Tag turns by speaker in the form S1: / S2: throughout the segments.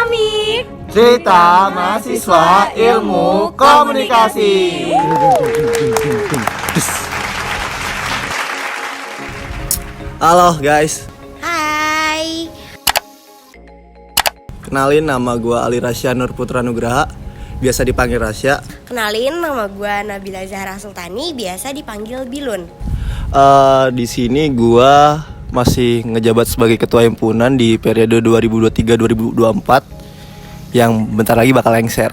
S1: Komik.
S2: Cerita Mahasiswa Ilmu Komunikasi. Halo guys,
S1: Hai.
S2: kenalin nama gue Ali Rasya Nur Putra Nugraha, biasa dipanggil Rasya.
S1: Kenalin, nama gue Nabila Zahra Sultani, biasa dipanggil Bilun.
S2: Di sini gue masih ngejabat sebagai ketua himpunan di periode 2023-2024 yang bentar lagi bakal lengser.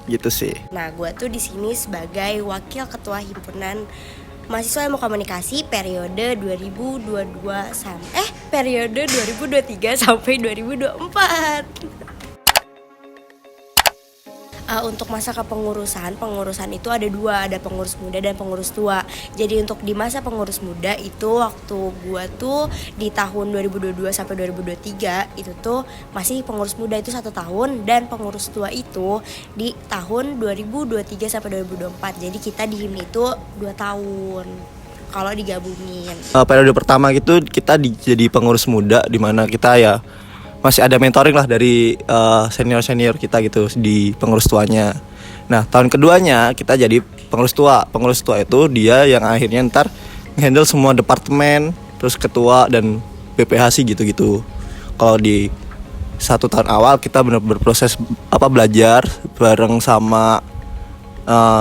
S2: Gitu sih.
S1: Nah, gue tuh di sini sebagai wakil ketua himpunan mahasiswa ilmu komunikasi periode 2023 sampai 2024. Untuk masa kepengurusan itu ada dua, ada pengurus muda dan pengurus tua. Jadi untuk di masa pengurus muda itu waktu gua tuh di tahun 2022 sampai 2023 itu tuh masih pengurus muda itu 1 tahun, dan pengurus tua itu di tahun 2023 sampai 2024. Jadi kita di HIM itu 2 tahun kalau digabungin.
S2: Periode pertama gitu kita jadi pengurus muda, di mana kita ya masih ada mentoring lah dari senior-senior kita gitu di pengurus tuanya. Nah, tahun keduanya kita jadi pengurus tua. Pengurus tua itu dia yang akhirnya ntar handle semua departemen, terus ketua dan BPH sih gitu-gitu. Kalau di 1 tahun awal kita benar-benar berproses belajar bareng sama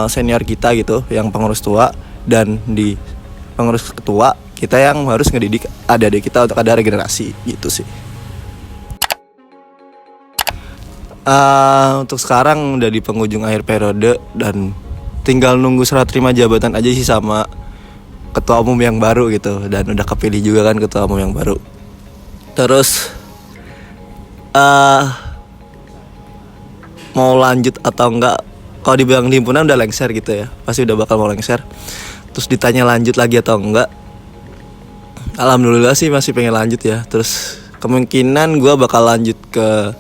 S2: senior kita gitu, yang pengurus tua, dan di pengurus ketua kita yang harus ngedidik adik-adik kita untuk ada regenerasi gitu sih. Untuk sekarang udah di penghujung akhir periode dan tinggal nunggu serah terima jabatan aja sih sama ketua umum yang baru gitu, dan udah kepilih juga kan ketua umum yang baru. Terus mau lanjut atau enggak, kalau dibilang di himpunan udah lengser gitu ya, pasti udah bakal mau lengser. Terus ditanya lanjut lagi atau enggak, alhamdulillah sih masih pengen lanjut ya. Terus kemungkinan gue bakal lanjut ke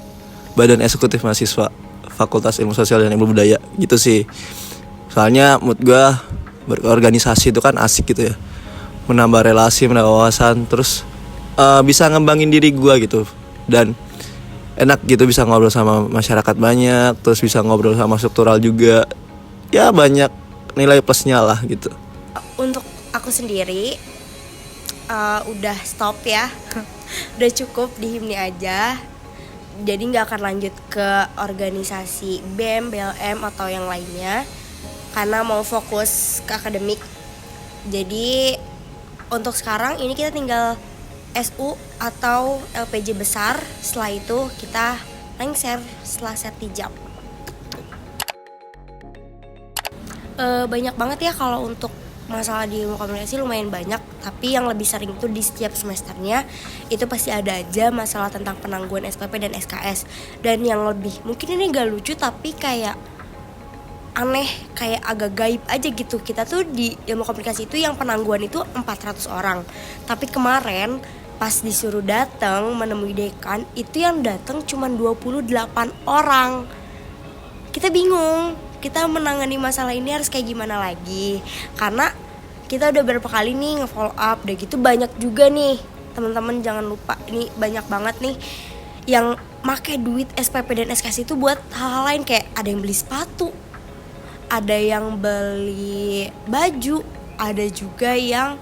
S2: Badan Eksekutif Mahasiswa Fakultas Ilmu Sosial dan Ilmu Budaya gitu sih. Soalnya menurut gue berorganisasi itu kan asik gitu ya, menambah relasi, menambah wawasan, terus bisa ngembangin diri gue gitu, dan enak gitu bisa ngobrol sama masyarakat banyak, terus bisa ngobrol sama struktural juga. Ya banyak nilai plusnya lah gitu.
S1: Untuk aku sendiri udah stop ya. Udah cukup di HIMNI aja. Jadi gak akan lanjut ke organisasi BEM, BLM atau yang lainnya, karena mau fokus ke akademik. Jadi untuk sekarang ini kita tinggal SU atau LPJ besar. Setelah itu kita lengser setelah sertijab. Banyak banget ya kalau untuk masalah di ilmu komunikasi, lumayan banyak. Tapi yang lebih sering itu di setiap semesternya itu pasti ada aja masalah tentang penangguhan SPP dan SKS. Dan yang lebih, mungkin ini gak lucu tapi kayak aneh, kayak agak gaib aja gitu. Kita tuh di ilmu komunikasi itu yang penangguhan itu 400 orang. Tapi kemarin pas disuruh datang menemui dekan, itu yang datang cuma 28 orang. Kita bingung, kita menangani masalah ini harus kayak gimana lagi, karena kita udah berapa kali nih nge-follow up, udah gitu banyak juga nih teman-teman, jangan lupa ini banyak banget nih yang make duit SPP dan SKS itu buat hal-hal lain, kayak ada yang beli sepatu, ada yang beli baju, ada juga yang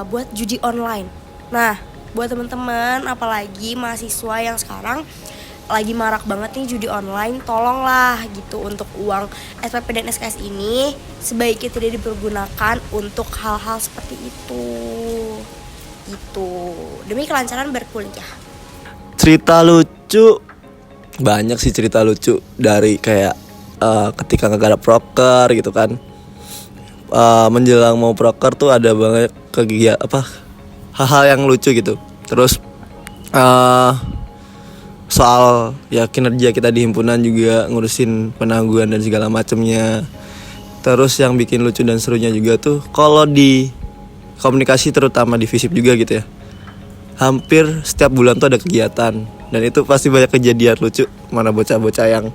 S1: buat judi online. Nah, buat teman-teman apalagi mahasiswa yang sekarang lagi marak banget nih judi online, tolonglah gitu untuk uang SPP dan SKS ini sebaiknya tidak dipergunakan untuk hal-hal seperti itu. Itu demi kelancaran berkuliah.
S2: Cerita lucu banyak sih, cerita lucu dari kayak ketika nggak ada proker gitu kan, menjelang mau proker tuh ada banget kegiatan hal-hal yang lucu gitu. Terus soal ya kinerja kita di himpunan juga, ngurusin penangguhan dan segala macemnya. Terus yang bikin lucu dan serunya juga tuh kalau di komunikasi, terutama di FISIP juga gitu ya, hampir setiap bulan tuh ada kegiatan, dan itu pasti banyak kejadian lucu, mana bocah-bocah yang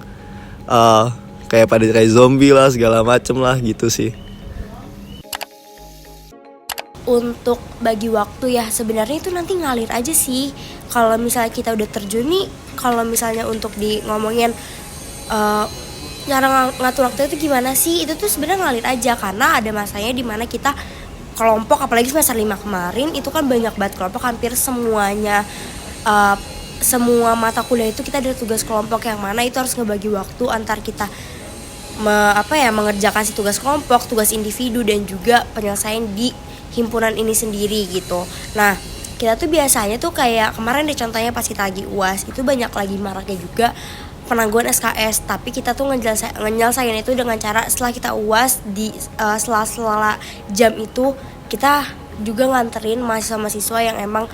S2: kayak pada kayak zombie lah segala macem lah gitu sih.
S1: untuk bagi waktu ya sebenarnya itu nanti ngalir aja sih. Kalau misalnya kita udah terjun nih, kalau misalnya untuk di ngomongin cara ngatur waktu itu gimana sih, itu tuh sebenarnya ngalir aja karena ada masanya dimana kita kelompok, apalagi semester 5 kemarin itu kan banyak banget kelompok, hampir semuanya semua mata kuliah itu kita ada tugas kelompok yang mana itu harus ngebagi waktu antar kita mengerjakan si tugas kelompok, tugas individu dan juga penyelesaian di himpunan ini sendiri gitu. Nah, kita tuh biasanya tuh kayak kemarin deh contohnya pas kita lagi UAS itu banyak lagi maraknya juga penangguhan SKS, tapi kita tuh nyelesain itu dengan cara setelah kita UAS di sela-sela jam itu kita juga nganterin mahasiswa-mahasiswa yang emang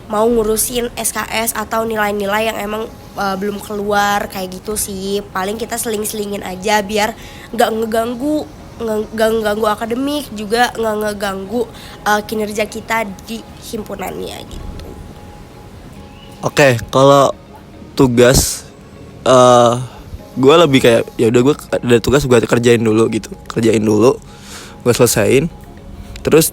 S1: mau ngurusin SKS atau nilai-nilai yang emang belum keluar kayak gitu sih. Paling kita seling-selingin aja biar nggak ngeganggu akademik, juga nggak ngeganggu kinerja kita di himpunannya gitu.
S2: Oke, kalau tugas gue lebih kayak ya udah gue ada tugas gue kerjain dulu, gue selesain, terus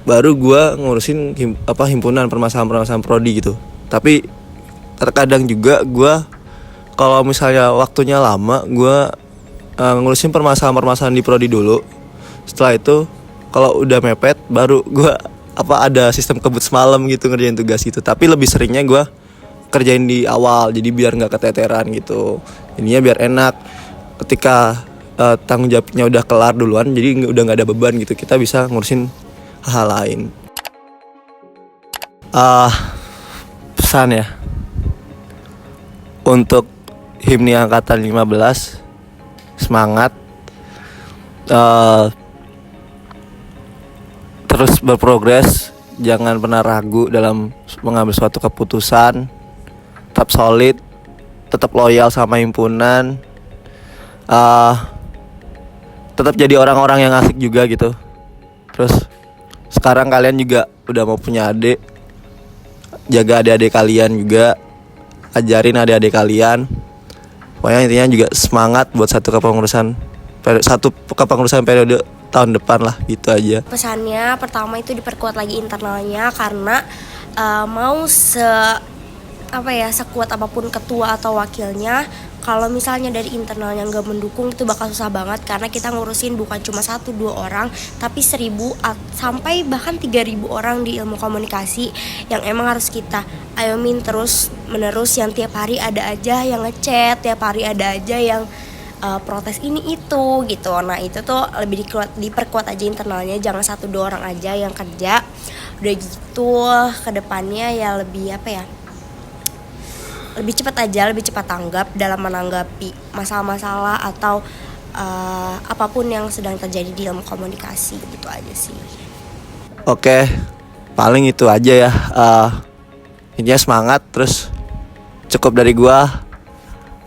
S2: baru gue ngurusin himpunan permasalahan prodi gitu. Tapi terkadang juga gue kalau misalnya waktunya lama gue ngurusin permasalahan di prodi dulu. Setelah itu kalau udah mepet baru gue ada sistem kebut semalam gitu ngerjain tugas gitu. Tapi lebih seringnya gue kerjain di awal jadi biar nggak keteteran gitu. Ininya biar enak ketika tanggung jawabnya udah kelar duluan, jadi udah nggak ada beban gitu, kita bisa ngurusin hal lain. Pesan ya untuk Himni angkatan 15, semangat, terus berprogres, jangan pernah ragu dalam mengambil suatu keputusan, tetap solid, tetap loyal sama himpunan, tetap jadi orang-orang yang asik juga gitu. Terus sekarang kalian juga udah mau punya adik, jaga adik-adik kalian juga, ajarin adik-adik kalian. Pokoknya intinya juga semangat buat satu kepengurusan periode tahun depan lah, gitu aja.
S1: Pesannya pertama itu diperkuat lagi internalnya karena sekuat apapun ketua atau wakilnya, kalau misalnya dari internalnya nggak mendukung itu bakal susah banget karena kita ngurusin bukan cuma 1-2 orang tapi 1.000 sampai bahkan 3.000 orang di ilmu komunikasi yang emang harus kita ayomin terus menerus, yang tiap hari ada aja yang ngechat, tiap hari ada aja yang protes ini itu gitu. Nah itu tuh lebih diperkuat aja internalnya, jangan 1-2 orang aja yang kerja. Udah gitu kedepannya ya lebih cepat tanggap dalam menanggapi masalah-masalah atau apapun yang sedang terjadi di ilmu komunikasi, gitu aja sih.
S2: Oke, paling itu aja ya. Intinya semangat, terus cukup dari gua.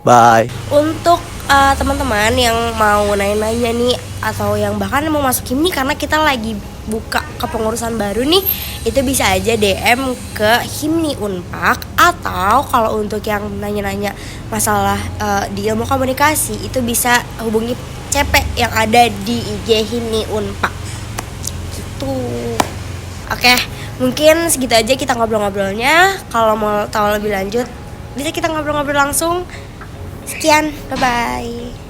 S2: Bye.
S1: Untuk teman-teman yang mau nanya-nanya nih atau yang bahkan mau masuk Himni karena kita lagi buka kepengurusan baru nih, itu bisa aja DM ke Himni Unpak, atau kalau untuk yang nanya-nanya masalah di ilmu komunikasi itu bisa hubungi CP yang ada di IG Himni Unpak gitu. Oke, mungkin segitu aja kita ngobrol-ngobrolnya. Kalau mau tahu lebih lanjut bisa kita ngobrol-ngobrol langsung. Sekian, bye-bye.